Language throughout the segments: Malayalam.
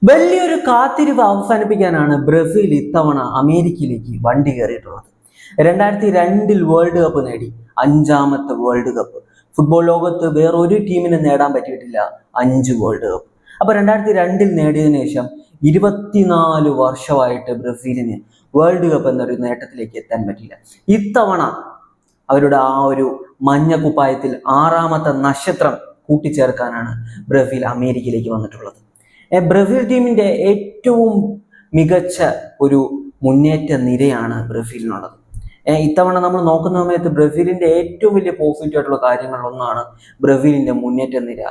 വലിയൊരു കാത്തിരിപ്പ് അവസാനിപ്പിക്കാനാണ് ബ്രസീൽ ഇത്തവണ അമേരിക്കയിലേക്ക് വണ്ടി കയറിയിട്ടുള്ളത്. 2002 വേൾഡ് കപ്പ് നേടി, 5ാമത്തെ വേൾഡ് കപ്പ്. ഫുട്ബോൾ ലോകത്ത് വേറൊരു ടീമിന് നേടാൻ പറ്റിയിട്ടില്ല 5 വേൾഡ് കപ്പ്. അപ്പൊ 2002 നേടിയതിനു ശേഷം 24 വർഷമായിട്ട് ബ്രസീലിന് വേൾഡ് കപ്പ് എന്നൊരു നേട്ടത്തിലേക്ക് എത്താൻ പറ്റില്ല. ഇത്തവണ അവരുടെ ആ ഒരു മഞ്ഞ കുപ്പായത്തിൽ 6ാമത്തെ നക്ഷത്രം കൂട്ടിച്ചേർക്കാനാണ് ബ്രസീൽ അമേരിക്കയിലേക്ക് വന്നിട്ടുള്ളത്. ബ്രസീൽ ടീമിന്റെ ഏറ്റവും മികച്ച ഒരു മുന്നേറ്റ നിരയാണ് ബ്രസീലിനുള്ളത്. ഇത്തവണ നമ്മൾ നോക്കുന്ന സമയത്ത് ബ്രസീലിന്റെ ഏറ്റവും വലിയ പോസിറ്റീവ് ആയിട്ടുള്ള കാര്യങ്ങളിലൊന്നാണ് ബ്രസീലിന്റെ മുന്നേറ്റ നിര.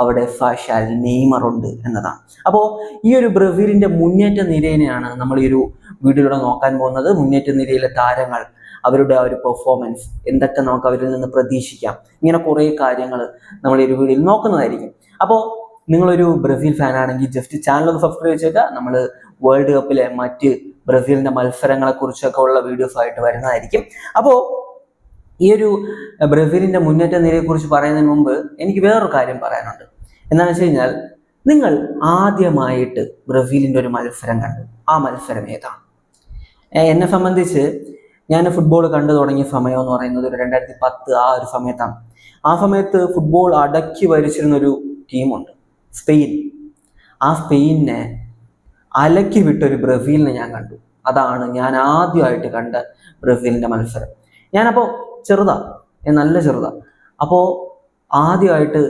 അവിടെ ഫാഷാൽ, നെയ്മർ ഉണ്ട് എന്നതാണ്. അപ്പോൾ ഈ ഒരു ബ്രസീലിന്റെ മുന്നേറ്റ നിരയെയാണ് നമ്മൾ ഈ ഒരു വീഡിയോയിലൂടെ നോക്കാൻ പോകുന്നത്. മുന്നേറ്റ നിരയിലെ താരങ്ങൾ, അവരുടെ ആ ഒരു പെർഫോമൻസ്, എന്തൊക്കെ നമുക്ക് അവരിൽ നിന്ന് പ്രതീക്ഷിക്കാം, ഇങ്ങനെ കുറേ കാര്യങ്ങൾ നമ്മൾ ഈ ഒരു വീഡിയോയിൽ നോക്കുന്നതായിരിക്കും. അപ്പോൾ നിങ്ങളൊരു ബ്രസീൽ ഫാൻ ആണെങ്കിൽ ജസ്റ്റ് ചാനൽ ഒന്ന് സബ്സ്ക്രൈബ് ചെയ്യുക. നമ്മൾ വേൾഡ് കപ്പിലെ മറ്റ് ബ്രസീലിന്റെ മത്സരങ്ങളെ കുറിച്ചൊക്കെ ഉള്ള വീഡിയോസ് ആയിട്ട് വരുന്നതായിരിക്കും. അപ്പോൾ ഈ ഒരു ബ്രസീലിന്റെ മുന്നേറ്റ നിരയെ കുറിച്ച് പറയുന്നതിന് മുമ്പ് എനിക്ക് വേറൊരു കാര്യം പറയാനുണ്ട്. എന്താണെന്ന് വെച്ച് കഴിഞ്ഞാൽ, നിങ്ങൾ ആദ്യമായിട്ട് ബ്രസീലിന്റെ ഒരു മത്സരം കണ്ടു, ആ മത്സരം ഏതാണ്? എന്നെ സംബന്ധിച്ച് ഞാൻ ഫുട്ബോൾ കണ്ടു തുടങ്ങിയ സമയം എന്ന് പറയുന്നത് ഒരു 2010 ആ ഒരു സമയത്താണ്. ആ സമയത്ത് ഫുട്ബോൾ അടക്കി ഭരിച്ചിരുന്നൊരു ടീമുണ്ട്, സ്പെയിൻ. ആ സ്പെയിനെ അലക്കി വിട്ടൊരു ബ്രസീലിനെ ഞാൻ കണ്ടു. അതാണ് ഞാൻ ആദ്യമായിട്ട് കണ്ട ബ്രസീലിന്റെ മത്സരം. ഞാനപ്പോൾ ചെറുതാ, നല്ല ചെറുതാ. അപ്പോൾ ആദ്യമായിട്ട്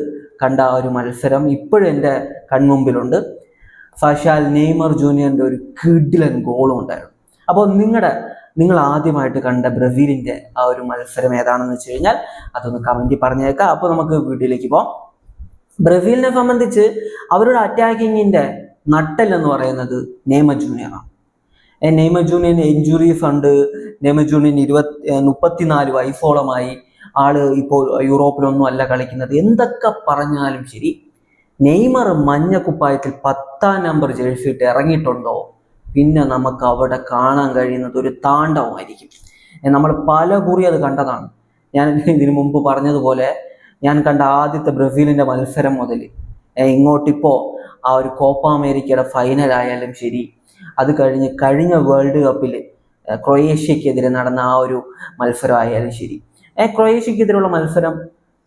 കണ്ട ആ ഒരു മത്സരം ഇപ്പോഴും എൻ്റെ കൺമുമ്പിലുണ്ട്. ഫാഷാൽ, നെയ്മർ ജൂനിയറിന്റെ ഒരു കിടിലൻ ഗോളും ഉണ്ടായിരുന്നു. അപ്പോൾ നിങ്ങൾ ആദ്യമായിട്ട് കണ്ട ബ്രസീലിന്റെ ആ ഒരു മത്സരം ഏതാണെന്ന് വെച്ച് കഴിഞ്ഞാൽ അതൊന്ന് കമന്റിൽ പറഞ്ഞേക്കാം. അപ്പോൾ നമുക്ക് വീഡിയോയിലേക്ക് പോകാം. ബ്രസീലിനെ സംബന്ധിച്ച് അവരുടെ അറ്റാക്കിങ്ങിന്റെ നട്ടൽ എന്ന് പറയുന്നത് നെയ്മർ ജൂനിയറാണ്. നെയ്മർ ജൂനിയറിന് ഇഞ്ചുറീസ് ഉണ്ട്. നെയ്മർ ജൂനിയറിന് 34 വയസ്സോളമായി. ആള് ഇപ്പോൾ യൂറോപ്പിലൊന്നും അല്ല കളിക്കുന്നത്. എന്തൊക്കെ പറഞ്ഞാലും ശരി, നെയ്മർ മഞ്ഞ കുപ്പായത്തിൽ 10ാം നമ്പർ ജേഴ്സിയിട്ട് ഇറങ്ങിയിട്ടുണ്ടോ, പിന്നെ നമുക്ക് അവിടെ കാണാൻ കഴിയുന്നത് ഒരു താണ്ഡവമായിരിക്കും. നമ്മൾ പല കുറി അത് കണ്ടതാണ്. ഞാൻ ഇതിനു മുമ്പ് പറഞ്ഞതുപോലെ, ഞാൻ കണ്ട ആദ്യത്തെ ബ്രസീലിന്റെ മത്സരം മുതൽ ഇങ്ങോട്ടിപ്പോൾ ആ ഒരു കോപ്പ അമേരിക്കയുടെ ഫൈനൽ ആയാലും ശരി, അത് കഴിഞ്ഞ വേൾഡ് കപ്പിൽ ക്രൊയേഷ്യക്കെതിരെ നടന്ന ആ ഒരു മത്സരം ആയാലും ശരി, ക്രൊയേഷ്യക്കെതിരെയുള്ള മത്സരം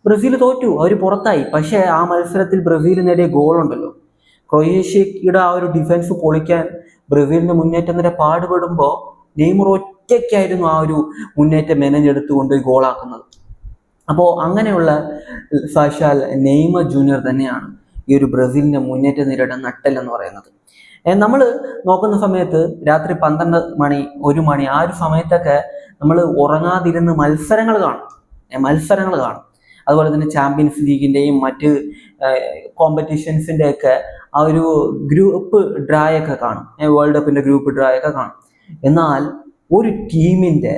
ബ്രസീൽ തോറ്റു, അവർ പുറത്തായി. പക്ഷേ ആ മത്സരത്തിൽ ബ്രസീൽ നേടിയ ഗോളുണ്ടല്ലോ, ക്രൊയേഷ്യയുടെ ആ ഒരു ഡിഫൻസ് പൊളിക്കാൻ ബ്രസീലിന്റെ മുന്നേറ്റം നിര പാടുപെടുമ്പോൾ നെയ്മർ ഒറ്റയ്ക്കായിരുന്നു ആ ഒരു മുന്നേറ്റം മെനഞ്ഞെടുത്തുകൊണ്ട് ഗോളാക്കുന്നത്. അപ്പോൾ അങ്ങനെയുള്ള ഫാഷാൽ, നെയ്മർ ജൂനിയർ തന്നെയാണ് ഈ ഒരു ബ്രസീലിന്റെ മുന്നേറ്റ നിരയുടെ നട്ടൽ എന്ന് പറയുന്നത്. നമ്മൾ നോക്കുന്ന സമയത്ത് രാത്രി 12 മണി 1 മണി ആ ഒരു സമയത്തൊക്കെ നമ്മൾ ഉറങ്ങാതിരുന്ന് മത്സരങ്ങൾ കാണും. അതുപോലെ തന്നെ ചാമ്പ്യൻസ് ലീഗിന്റെയും മറ്റ് കോമ്പറ്റീഷൻസിന്റെ ഒക്കെ ആ ഒരു ഗ്രൂപ്പ് ഡ്രായൊക്കെ കാണും, വേൾഡ് കപ്പിന്റെ ഗ്രൂപ്പ് ഡ്രായൊക്കെ കാണും. എന്നാൽ ഒരു ടീമിന്റെ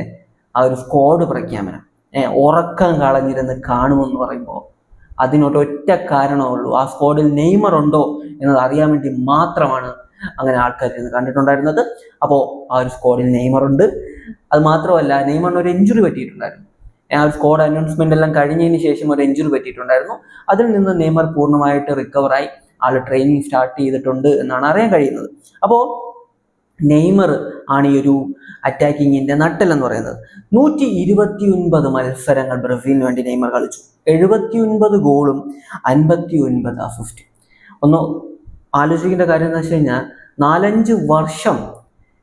ആ ഒരു സ്ക്വാഡ് പ്രഖ്യാപനം ഉറക്കം കളഞ്ഞിരുന്ന് കാണുമെന്ന് പറയുമ്പോൾ അതിനൊരൊറ്റ കാരണമുള്ളൂ, ആ സ്ക്വാഡിൽ നെയ്മർ ഉണ്ടോ എന്നത് അറിയാൻ വേണ്ടി മാത്രമാണ് അങ്ങനെ ആൾക്കാർ ഇരുന്ന് കണ്ടിട്ടുണ്ടായിരുന്നത്. അപ്പോൾ ആ ഒരു സ്ക്വാഡിൽ നെയ്മർ ഉണ്ട്. അത് മാത്രമല്ല, നെയ്മറിന് ഒരു ഇഞ്ചുറി പറ്റിയിട്ടുണ്ടായിരുന്നു. ആ ഒരു സ്ക്വാഡ് അനൗൺസ്മെന്റ് എല്ലാം കഴിഞ്ഞതിന് ശേഷം ഒരു ഇഞ്ചുറി പറ്റിയിട്ടുണ്ടായിരുന്നു. അതിൽ നിന്ന് നെയ്മർ പൂർണ്ണമായിട്ട് റിക്കവറായി ആൾ ട്രെയിനിങ് സ്റ്റാർട്ട് ചെയ്തിട്ടുണ്ട് എന്നാണ് അറിയാൻ കഴിയുന്നത്. അപ്പോൾ നെയ്മർ ആണ് ഈ ഒരു അറ്റാക്കിങ്ങിന്റെ നട്ടൽ എന്ന് പറയുന്നത്. 129 മത്സരങ്ങൾ ബ്രസീലിന് വേണ്ടി നെയ്മർ കളിച്ചു. 79 ഗോളും 59 അസിസ്റ്റ്. ഒന്ന് ആലോചിക്കേണ്ട കാര്യം എന്ന് വെച്ച് കഴിഞ്ഞാൽ, 4-5 വർഷം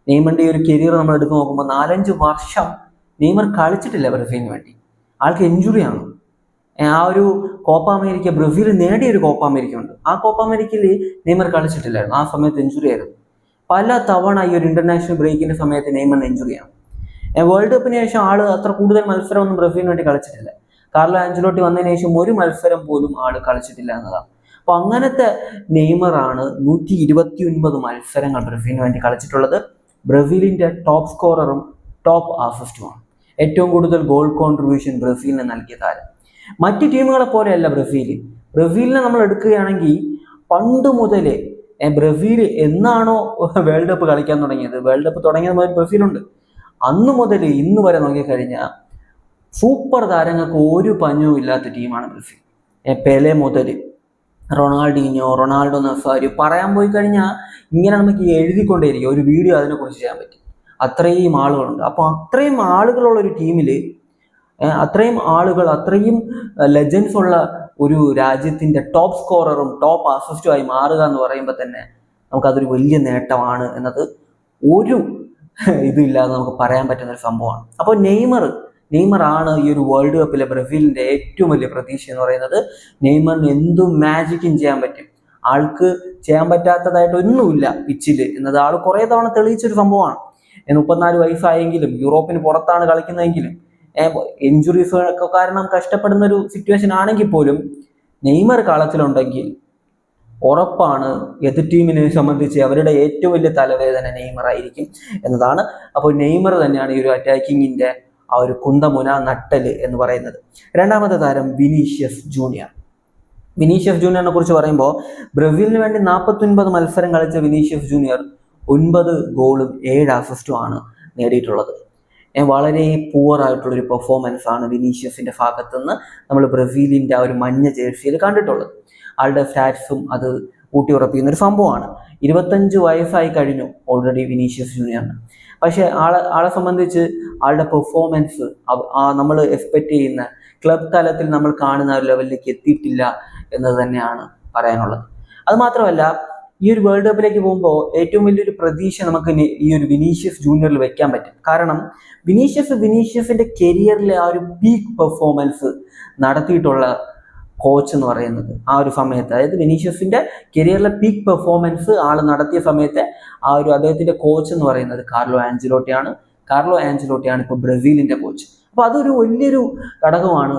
നെയ്മറിന്റെ ഈ ഒരു കരിയർ നമ്മൾ എടുത്ത് നോക്കുമ്പോൾ 4-5 വർഷം നെയ്മർ കളിച്ചിട്ടില്ല ബ്രസീലിന് വേണ്ടി. ആൾക്ക് ഇഞ്ചുറിയാണ്. ആ ഒരു കോപ്പ അമേരിക്ക, ബ്രസീൽ നേടിയ ഒരു കോപ്പ അമേരിക്ക ഉണ്ട്, ആ കോപ്പ അമേരിക്കയിൽ നെയ്മർ കളിച്ചിട്ടില്ലായിരുന്നു. ആ സമയത്ത് ഇഞ്ചുറി ആയിരുന്നു. പല തവണ ഈ ഒരു ഇന്റർനാഷണൽ ബ്രേക്കിന്റെ സമയത്ത് നെയ്മറിന് ഇഞ്ചുറിയാണ്. വേൾഡ് കപ്പിന് ശേഷം ആള് അത്ര കൂടുതൽ മത്സരമൊന്നും ബ്രസീലിന് വേണ്ടി കളിച്ചിട്ടില്ല. കാർലോ ആഞ്ചലോട്ടി വന്നതിന് ശേഷം ഒരു മത്സരം പോലും ആള് കളിച്ചിട്ടില്ല എന്നതാണ്. അപ്പൊ അങ്ങനത്തെ നെയ്മറാണ് 129 മത്സരങ്ങൾ ബ്രസീലിന് വേണ്ടി കളിച്ചിട്ടുള്ളത്. ബ്രസീലിന്റെ ടോപ്പ് സ്കോററും ടോപ്പ് അസിസ്റ്റുമാണ്. ഏറ്റവും കൂടുതൽ ഗോൾ കോൺട്രിബ്യൂഷൻ ബ്രസീലിന് നൽകിയ താരം. മറ്റു ടീമുകളെ പോലെയല്ല ബ്രസീലിനെ നമ്മൾ എടുക്കുകയാണെങ്കിൽ പണ്ട് മുതലേ ബ്രസീൽ എന്നാണോ വേൾഡ് കപ്പ് കളിക്കാൻ തുടങ്ങിയത്, വേൾഡ് കപ്പ് തുടങ്ങിയത് മുതൽ ബ്രസീലുണ്ട്. അന്ന് മുതൽ ഇന്ന് വരെ നോക്കിക്കഴിഞ്ഞാൽ സൂപ്പർ താരങ്ങൾക്ക് ഒരു പഞ്ഞവും ഇല്ലാത്ത ടീമാണ് ബ്രസീൽ. പെലെ മുതൽ റൊണാൾഡീഞ്ഞോ, റൊണാൾഡോ നസാരിയോ പറയാൻ പോയി കഴിഞ്ഞാൽ ഇങ്ങനെ നമുക്ക് എഴുതിക്കൊണ്ടേയിരിക്കും. ഒരു വീഡിയോ അതിനെക്കുറിച്ച് ചെയ്യാൻ പറ്റും. അത്രയും ആളുകളുണ്ട്. അപ്പോൾ അത്രയും ആളുകളുള്ള ഒരു ടീമിൽ അത്രയും ആളുകൾ, അത്രയും ലെജൻസ് ഉള്ള ഒരു രാജ്യത്തിന്റെ ടോപ്പ് സ്കോററും ടോപ്പ് അസിസ്റ്റുമായി മാറുക എന്ന് പറയുമ്പോൾ തന്നെ നമുക്കതൊരു വലിയ നേട്ടമാണ് എന്നത് ഒരു ഇതില്ലാതെ നമുക്ക് പറയാൻ പറ്റുന്ന ഒരു സംഭവമാണ്. അപ്പോൾ നെയ്മർ ആണ് ഈ ഒരു വേൾഡ് കപ്പിലെ ബ്രസീലിന്റെ ഏറ്റവും വലിയ പ്രതീക്ഷ എന്ന് പറയുന്നത്. നെയ്മറിന് എന്തും മാജിക്കും ചെയ്യാൻ പറ്റും. ആൾക്ക് ചെയ്യാൻ പറ്റാത്തതായിട്ട് ഒന്നുമില്ല പിച്ചിൽ എന്നത് ആൾ കുറേ തവണ തെളിയിച്ചൊരു സംഭവമാണ്. 34 വയസ്സായെങ്കിലും യൂറോപ്പിന് പുറത്താണ് കളിക്കുന്നതെങ്കിലും ഇഞ്ചുറീസ് ഒക്കെ കാരണം കഷ്ടപ്പെടുന്ന ഒരു സിറ്റുവേഷൻ ആണെങ്കിൽ പോലും നെയ്മർ കളത്തിലുണ്ടെങ്കിൽ ഉറപ്പാണ് എതിർ ടീമിനെ സംബന്ധിച്ച് അവരുടെ ഏറ്റവും വലിയ തലവേദന നെയ്മർ ആയിരിക്കും എന്നതാണ്. അപ്പോൾ നെയ്മർ തന്നെയാണ് ഈ ഒരു അറ്റാക്കിങ്ങിന്റെ ആ ഒരു കുന്തമുന നട്ടല് എന്ന് പറയുന്നത്. രണ്ടാമത്തെ താരം വിനീഷ്യസ് ജൂനിയറിനെ കുറിച്ച് പറയുമ്പോൾ ബ്രസീലിന് വേണ്ടി 49 മത്സരം കളിച്ച വിനീഷ്യസ് ജൂനിയർ 9 ഗോളും 7 അസിസ്റ്റും ആണ് നേടിയിട്ടുള്ളത്. വളരെ പുവർ ആയിട്ടുള്ളൊരു പെർഫോമൻസ് ആണ് വിനീഷ്യസിന്റെ ഭാഗത്തു നിന്ന് നമ്മൾ ബ്രസീലിന്റെ ആ ഒരു മഞ്ഞ ജേഴ്സിയിൽ കണ്ടിട്ടുള്ളത്. ആളുടെ സ്റ്റാറ്റ്സും അത് ഊട്ടിയുറപ്പിക്കുന്ന ഒരു സംഭവമാണ്. 25 വയസ്സായി കഴിഞ്ഞു ഓൾറെഡി വിനീഷ്യസ് ജൂനിയറിന്. പക്ഷെ ആളെ സംബന്ധിച്ച് ആളുടെ പെർഫോമൻസ് നമ്മൾ എക്സ്പെക്ട് ചെയ്യുന്ന ക്ലബ് തലത്തിൽ നമ്മൾ കാണുന്ന ഒരു ലെവലിലേക്ക് എത്തിയിട്ടില്ല എന്നത് തന്നെയാണ് പറയാനുള്ളത്. അത് മാത്രമല്ല, ഈ ഒരു വേൾഡ് കപ്പിലേക്ക് പോകുമ്പോൾ ഏറ്റവും വലിയൊരു പ്രതീക്ഷ നമുക്ക് ഈ ഒരു വിനീഷ്യസ് ജൂനിയറിൽ വെക്കാൻ പറ്റും. കാരണം വിനീഷ്യസിന്റെ കരിയറിലെ ആ ഒരു പീക്ക് പെർഫോമൻസ് നടത്തിയിട്ടുള്ള കോച്ച് എന്ന് പറയുന്നത് ആ ഒരു സമയത്ത്, അതായത് വിനീഷ്യസിന്റെ കരിയറിലെ പീക്ക് പെർഫോമൻസ് ആൾ നടത്തിയ സമയത്ത് ആ ഒരു അദ്ദേഹത്തിന്റെ കോച്ച് എന്ന് പറയുന്നത് കാർലോ ആഞ്ചലോട്ടിയാണ് ഇപ്പോൾ ബ്രസീലിന്റെ കോച്ച്. അപ്പൊ അതൊരു വലിയൊരു ഘടകമാണ്.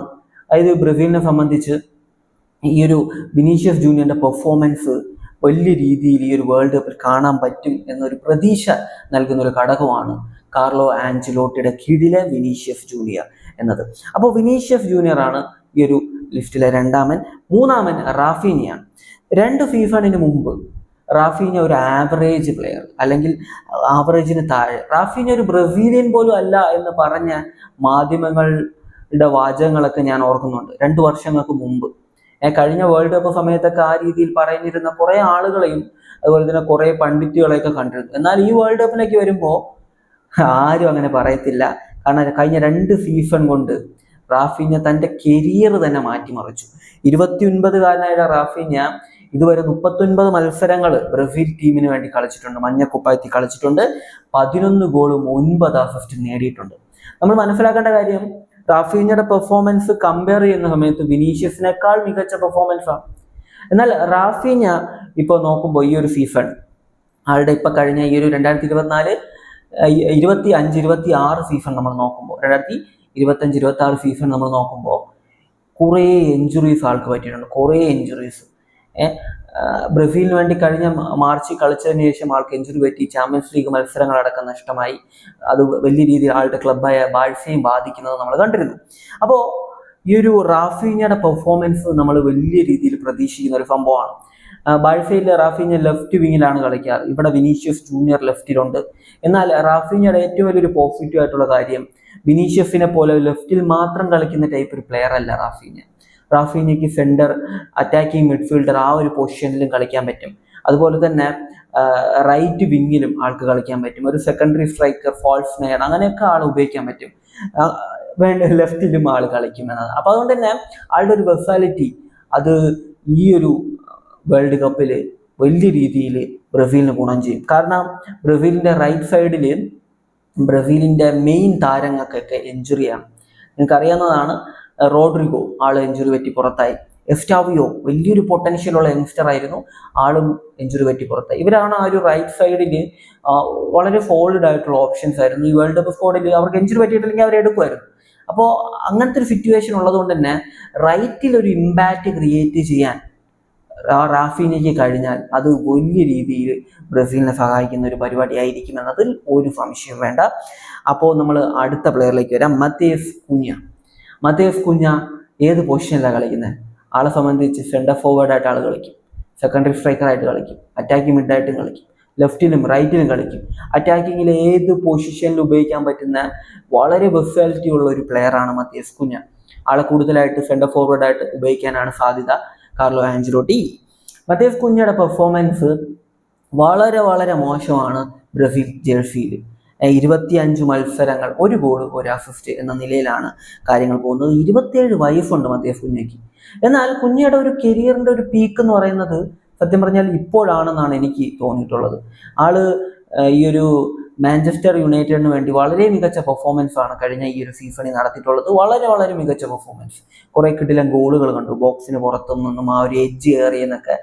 അതായത് ബ്രസീലിനെ സംബന്ധിച്ച് ഈ ഒരു വിനീഷ്യസ് ജൂനിയറിന്റെ പെർഫോമൻസ് വലിയ രീതിയിൽ ഈ ഒരു വേൾഡ് കപ്പിൽ കാണാൻ പറ്റും എന്നൊരു പ്രതീക്ഷ നൽകുന്ന ഒരു ഘടകമാണ് കാർലോ ആഞ്ചലോട്ടിയുടെ കീഴിലെ വിനീഷ്യസ് ജൂനിയർ എന്നത്. അപ്പോൾ വിനീഷ്യസ് ജൂനിയർ ആണ് ഈ ഒരു ലിസ്റ്റിലെ രണ്ടാമൻ. മൂന്നാമൻ റാഫീനിയാണ്. 2 സീസണിന് മുമ്പ് റാഫീന ഒരു ആവറേജ് പ്ലെയർ, അല്ലെങ്കിൽ ആവറേജിന് താഴെ, റാഫീന ഒരു ബ്രസീലിയൻ പോലും അല്ല എന്ന് പറഞ്ഞ മാധ്യമങ്ങളുടെ വാചകങ്ങളൊക്കെ ഞാൻ ഓർക്കുന്നുണ്ട് 2 വർഷങ്ങൾക്ക് മുമ്പ്. കഴിഞ്ഞ വേൾഡ് കപ്പ് സമയത്തൊക്കെ ആ രീതിയിൽ പറയുന്നിരുന്ന കുറെ ആളുകളെയും അതുപോലെ തന്നെ കുറെ പണ്ഡിറ്റുകളെയൊക്കെ കണ്ടിരുന്നു. എന്നാൽ ഈ വേൾഡ് കപ്പിലേക്ക് വരുമ്പോൾ ആരും അങ്ങനെ പറയത്തില്ല. കാരണം കഴിഞ്ഞ 2 സീസൺ കൊണ്ട് റാഫീഞ്ഞ തന്റെ കരിയർ തന്നെ മാറ്റിമറിച്ചു. 29കാരനായ റാഫീഞ്ഞ ഇതുവരെ 39 മത്സരങ്ങൾ ബ്രസീൽ ടീമിന് വേണ്ടി കളിച്ചിട്ടുണ്ട്, മഞ്ഞക്കുപ്പായത്തിൽ കളിച്ചിട്ടുണ്ട്. 11 ഗോളും 9 അസിസ്റ്റും നേടിയിട്ടുണ്ട്. നമ്മൾ മനസ്സിലാക്കേണ്ട കാര്യം, റാഫീഞ്ഞയുടെ പെർഫോമൻസ് കമ്പയർ ചെയ്യുന്ന സമയത്ത് വിനീഷ്യസിനേക്കാൾ മികച്ച പെർഫോമൻസ് ആണ്. എന്നാൽ റാഫീഞ്ഞ ഇപ്പോൾ നോക്കുമ്പോൾ ഈ ഒരു സീസൺ ആളുടെ ഇപ്പൊ കഴിഞ്ഞ ഈ ഒരു 2024, 25, 26 സീസൺ നമ്മൾ നോക്കുമ്പോൾ 2025, 26 സീസൺ നമ്മൾ നോക്കുമ്പോൾ കുറേ ഇഞ്ചുറീസ് ആൾക്ക് പറ്റിയിട്ടുണ്ട്. കുറേ ഇഞ്ചുറീസ്. ബ്രസീലിന് വേണ്ടി കഴിഞ്ഞ മാർച്ചിൽ കളിച്ചതിന് ശേഷം ആൾക്ക് ഇഞ്ചുറി പറ്റി. ചാമ്പ്യൻസ് ലീഗ് മത്സരങ്ങളടക്കം നഷ്ടമായി. അത് വലിയ രീതിയിൽ ആളുടെ ക്ലബ്ബായ ബാഴ്സയും ബാധിക്കുന്നത് നമ്മൾ കണ്ടിരുന്നു. അപ്പോൾ ഈ ഒരു റാഫീഞ്ഞയുടെ പെർഫോമൻസ് നമ്മൾ വലിയ രീതിയിൽ പ്രതീക്ഷിക്കുന്ന ഒരു സംഭവമാണ്. ബാഴ്സയിൽ റാഫീഞ്ഞ ലെഫ്റ്റ് വിങ്ങിലാണ് കളിക്കാറ്. ഇവിടെ വിനീഷ്യസ് ജൂനിയർ ലെഫ്റ്റിലുണ്ട്. എന്നാൽ റാഫീഞ്ഞയുടെ ഏറ്റവും വലിയൊരു പോസിറ്റീവ് ആയിട്ടുള്ള കാര്യം, വിനീഷ്യസിനെ പോലെ ലെഫ്റ്റിൽ മാത്രം കളിക്കുന്ന ടൈപ്പ് ഒരു പ്ലെയർ അല്ല റാഫീഞ്ഞയ്ക്ക് സെന്റർ, അറ്റാക്കിംഗ് മിഡ്ഫീൽഡർ ആ ഒരു പൊസിഷനിലും കളിക്കാൻ പറ്റും. അതുപോലെ തന്നെ റൈറ്റ് വിങ്ങിലും ആൾക്ക് കളിക്കാൻ പറ്റും. ഒരു സെക്കൻഡറി സ്ട്രൈക്കർ, ഫാൾസ് നയർ, അങ്ങനെയൊക്കെ ആൾ ഉപയോഗിക്കാൻ പറ്റും. ലെഫ്റ്റിലും ആൾ കളിക്കും എന്നതാണ്. അപ്പൊ അതുകൊണ്ട് തന്നെ ആളുടെ ഒരു വെർസാലിറ്റി അത് ഈ ഒരു വേൾഡ് കപ്പിൽ വലിയ രീതിയിൽ ബ്രസീലിന് ഗുണം ചെയ്യും. കാരണം ബ്രസീലിന്റെ റൈറ്റ് സൈഡിൽ ബ്രസീലിന്റെ മെയിൻ താരങ്ങൾക്കൊക്കെ ഇഞ്ചുറിയാണ്. നിങ്ങൾക്ക് അറിയാവുന്നതാണ്. റോഡ്രിഗോ ആള് ഇഞ്ചുറി പറ്റി പുറത്തായി. എസ്റ്റാവിയോ വലിയൊരു പൊട്ടൻഷ്യലുള്ള യങ്സ്റ്റർ ആയിരുന്നു, ആളും ഇഞ്ചുറി പറ്റി പുറത്തായി. ഇവരാണ് ആ ഒരു റൈറ്റ് സൈഡിൽ വളരെ സോളിഡ് ആയിട്ടുള്ള ഓപ്ഷൻസ് ആയിരുന്നു. ഈ വേൾഡ് കപ്പ് സ്ക്വാഡിൽ അവർക്ക് ഇഞ്ചുറി പറ്റിയിട്ടില്ലെങ്കിൽ അവർ എടുക്കുമായിരുന്നു. അപ്പോൾ അങ്ങനത്തെ ഒരു സിറ്റുവേഷൻ ഉള്ളതുകൊണ്ട് തന്നെ റൈറ്റിൽ ഒരു ഇമ്പാക്റ്റ് ക്രിയേറ്റ് ചെയ്യാൻ റാഫീനയ്ക്ക് കഴിഞ്ഞാൽ അത് വലിയ രീതിയിൽ ബ്രസീലിനെ സഹായിക്കുന്ന ഒരു പരിപാടിയായിരിക്കും എന്നതിൽ ഒരു സംശയം വേണ്ട. അപ്പോൾ നമ്മൾ അടുത്ത പ്ലെയറിലേക്ക് വരാം. മത്തേസ് കുഞ്ഞ ഏത് പൊസിഷനിലാണ് കളിക്കുന്നത്? ആളെ സംബന്ധിച്ച് സെന്റർ ഫോർവേഡായിട്ട് ആൾ കളിക്കും, സെക്കൻഡറി സ്ട്രൈക്കറായിട്ട് കളിക്കും, അറ്റാക്കിംഗ് മിഡായിട്ടും കളിക്കും, ലെഫ്റ്റിലും റൈറ്റിലും കളിക്കും. അറ്റാക്കിങ്ങിൽ ഏത് പൊസിഷനിൽ ഉപയോഗിക്കാൻ പറ്റുന്ന വളരെ വെർസാലിറ്റി ഉള്ള ഒരു പ്ലെയറാണ് മത്തേസ് കുഞ്ഞ. ആളെ കൂടുതലായിട്ട് സെന്റർ ഫോർവേഡായിട്ട് ഉപയോഗിക്കാനാണ് സാധ്യത. Carlo Ancelotti. മത്തേസ് കുഞ്ഞയുടെ പെർഫോമൻസ് വളരെ വളരെ മോശമാണ് ബ്രസീൽ ജേഴ്സിയിൽ. 25 മത്സരങ്ങൾ, 1 ഗോൾ 1 അസിസ്റ്റ് എന്ന നിലയിലാണ് കാര്യങ്ങൾ പോകുന്നത്. 27 വയസ്സുണ്ട് മത്തേസ് കുഞ്ഞയ്ക്ക്. എന്നാൽ കുഞ്ഞയുടെ ഒരു കരിയറിന്റെ ഒരു പീക്ക് എന്ന് പറയുന്നത് സത്യം പറഞ്ഞാൽ ഇപ്പോഴാണെന്നാണ് എനിക്ക് തോന്നിയിട്ടുള്ളത്. ആള് ഈ ഒരു മാഞ്ചസ്റ്റർ യുണൈറ്റഡിന് വേണ്ടി വളരെ മികച്ച പെർഫോമൻസ് ആണ് കഴിഞ്ഞ ഈ ഒരു സീസണിൽ നടത്തിയിട്ടുള്ളത്. വളരെ വളരെ മികച്ച പെർഫോമൻസ്. കുറെ കിടിലൻ ഗോളുകൾ കണ്ടു, ബോക്സിന് പുറത്തു നിന്നും ആ ഒരു എഡ്ജ് ഏറിയെന്നൊക്കെ